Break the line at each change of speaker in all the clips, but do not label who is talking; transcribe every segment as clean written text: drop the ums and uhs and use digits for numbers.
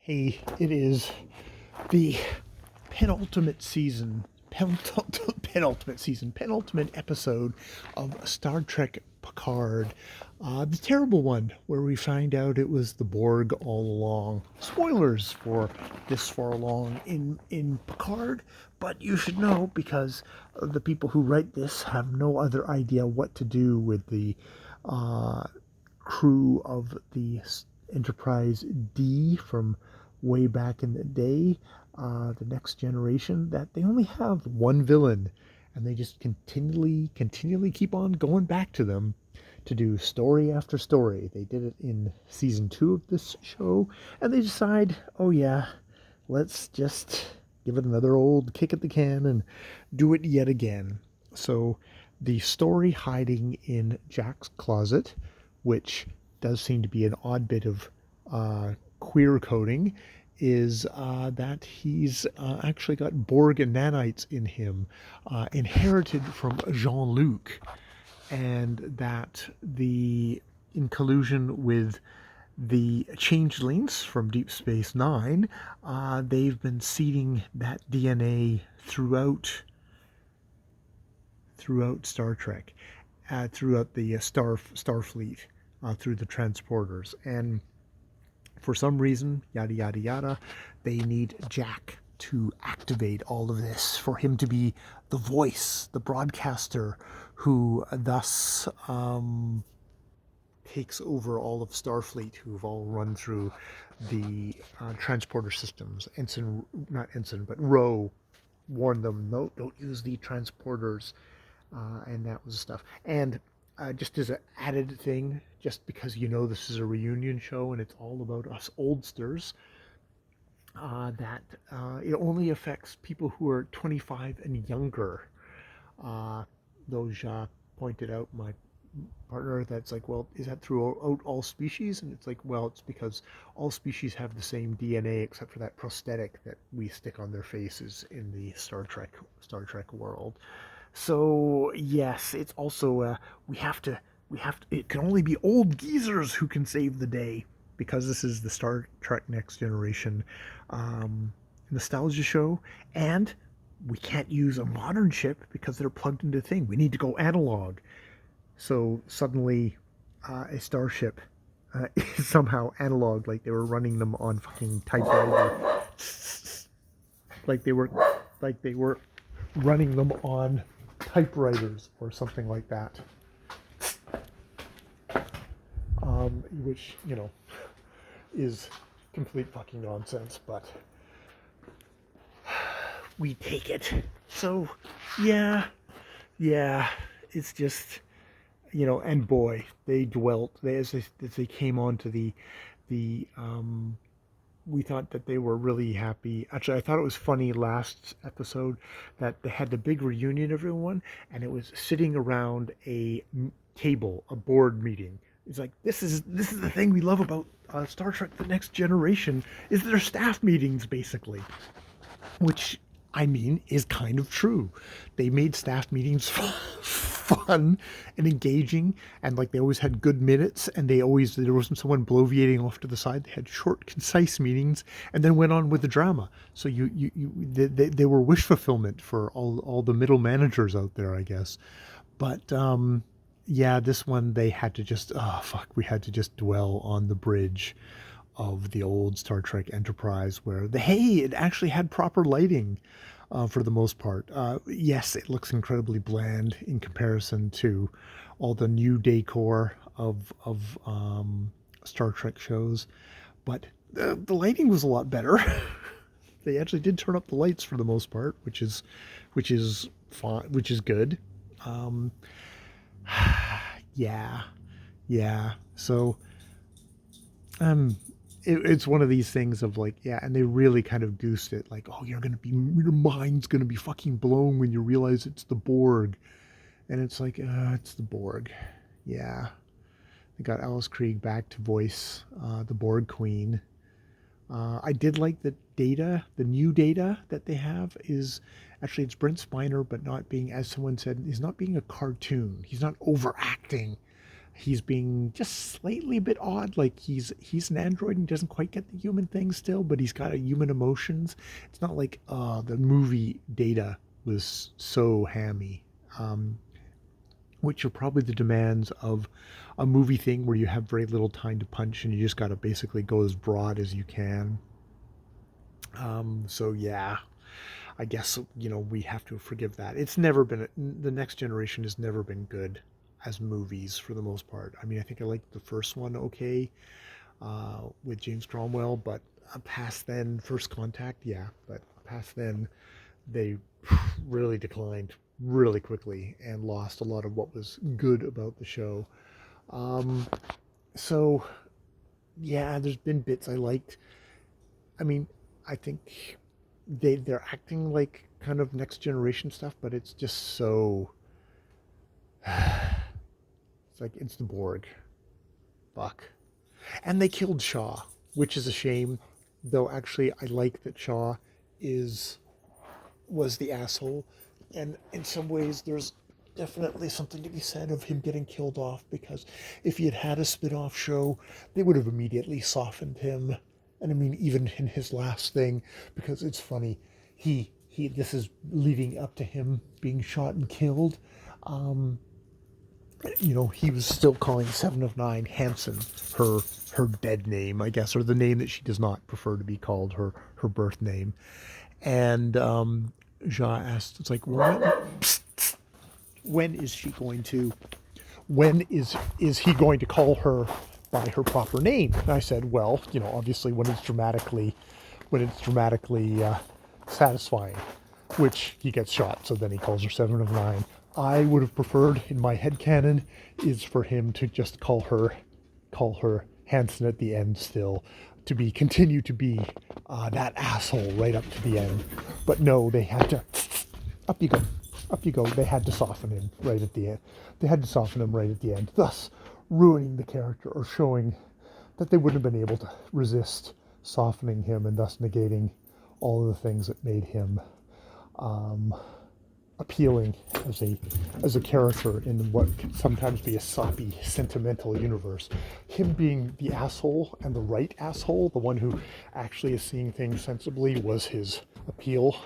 Hey, it is the penultimate season, penultimate episode of Star Trek Picard. The terrible one, where we find out it was the Borg all along. Spoilers for this far along in Picard, but you should know because the people who write this have no other idea what to do with the uh, crew of the Enterprise D from way back in the day, the Next Generation, that they only have one villain, and they just continually keep on going back to them to do story after story. They did it in season 2 of this show, and they decide, oh yeah, let's just give it another old kick at the can and do it yet again. So the story hiding in Jack's closet, which does seem to be an odd bit of queer coding, is that he's actually got Borg and nanites in him, inherited from Jean-Luc, and that in collusion with the changelings from Deep Space Nine, they've been seeding that DNA throughout Star Trek, throughout the Starfleet, through the transporters. And for some reason, yada yada yada, they need Jack to activate all of this, for him to be the voice, the broadcaster, who thus takes over all of Starfleet, who've all run through the transporter systems. Not Ensign, but Roe warned them, no, don't use the transporters, and that was stuff. And just as an added thing, just because this is a reunion show and it's all about us oldsters, that it only affects people who are 25 and younger. Those pointed out, my partner, that's like, well, is that throughout all species? And it's like, well, it's because all species have the same DNA except for that prosthetic that we stick on their faces in the Star Trek world. So yes, it's also it can only be old geezers who can save the day, because this is the Star Trek Next Generation nostalgia show, and we can't use a modern ship because they're plugged into a thing. We need to go analog. So suddenly, a starship is somehow analog, like they were running them on fucking typewriter, like they were running them on typewriters or something like that. Which is complete fucking nonsense, but we take it. So yeah, it's just, and boy, as they came on to the we thought that they were really happy. Actually, I thought it was funny last episode that they had the big reunion of everyone, and it was sitting around a table, a board meeting. It's like, this is the thing we love about Star Trek: The Next Generation, is their staff meetings, basically, which, I mean, is kind of true. They made staff meetings fun and engaging, and like they always had good minutes, and there wasn't someone bloviating off to the side. They had short, concise meetings, and then went on with the drama. So they were wish fulfillment for all the middle managers out there, I guess. But yeah, this one they had to just we had to just dwell on the bridge of the old Star Trek Enterprise, where it actually had proper lighting for the most part. Yes, it looks incredibly bland in comparison to all the new decor of Star Trek shows, but the lighting was a lot better. They actually did turn up the lights for the most part, which is fine, which is good. Yeah. So it's one of these things of like, yeah, and they really kind of goosed it, like, oh, your mind's gonna be fucking blown when you realize it's the Borg, and it's like, it's the Borg. Yeah, they got Alice Krieg back to voice the Borg Queen. I did like the new data that they have is actually, it's Brent Spiner, but not being, as someone said, he's not being a cartoon. He's not overacting. he's being just slightly a bit odd. Like he's an android and doesn't quite get the human thing still, but he's got a human emotions. It's not like the movie Data was so hammy, which are probably the demands of a movie thing where you have very little time to punch and you just got to basically go as broad as you can. So yeah, I guess we have to forgive that. It's never been the Next Generation has never been good as movies for the most part. I mean, I think I liked the first one okay with James Cromwell, but past then, First Contact, yeah, but past then, they really declined really quickly and lost a lot of what was good about the show. Um, so yeah, there's been bits I liked. I mean, I think they're acting like kind of Next Generation stuff, but it's just so it's like it's the Borg. Fuck. And they killed Shaw, which is a shame. Though actually I like that Shaw is was the asshole. And in some ways there's definitely something to be said of him getting killed off, because if he had had a spin-off show, they would have immediately softened him. And I mean, even in his last thing, because it's funny, he this is leading up to him being shot and killed. Um, he was still calling Seven of Nine Hanson her dead name, I guess, or the name that she does not prefer to be called, her birth name. And Ja asked, it's like, when is she going to? When is he going to call her by her proper name? And I said, well, obviously when it's dramatically satisfying, which he gets shot, so then he calls her Seven of Nine. I would have preferred, in my headcanon, is for him to just call her Hanson at the end still, to continue to be that asshole right up to the end. But no, they had to, up you go, up you go. They had to soften him right at the end. They had to soften him right at the end, thus ruining the character, or showing that they wouldn't have been able to resist softening him, and thus negating all of the things that made him appealing as a character in what can sometimes be a soppy, sentimental universe. Him being the asshole, and the right asshole, the one who actually is seeing things sensibly, was his appeal.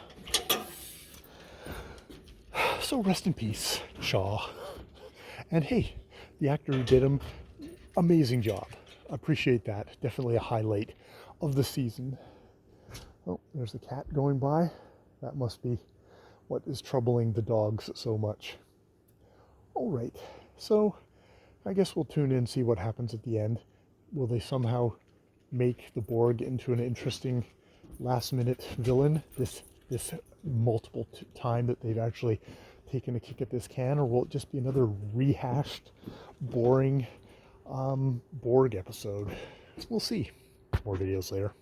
So rest in peace, Shaw. And hey, the actor who did him, amazing job. Appreciate that. Definitely a highlight of the season. Oh, there's the cat going by. That must be what is troubling the dogs so much. All right, so I guess we'll tune in and see what happens at the end. Will they somehow make the Borg into an interesting last-minute villain this multiple time that they've actually taken a kick at this can, or will it just be another rehashed, boring Borg episode? We'll see. More videos later.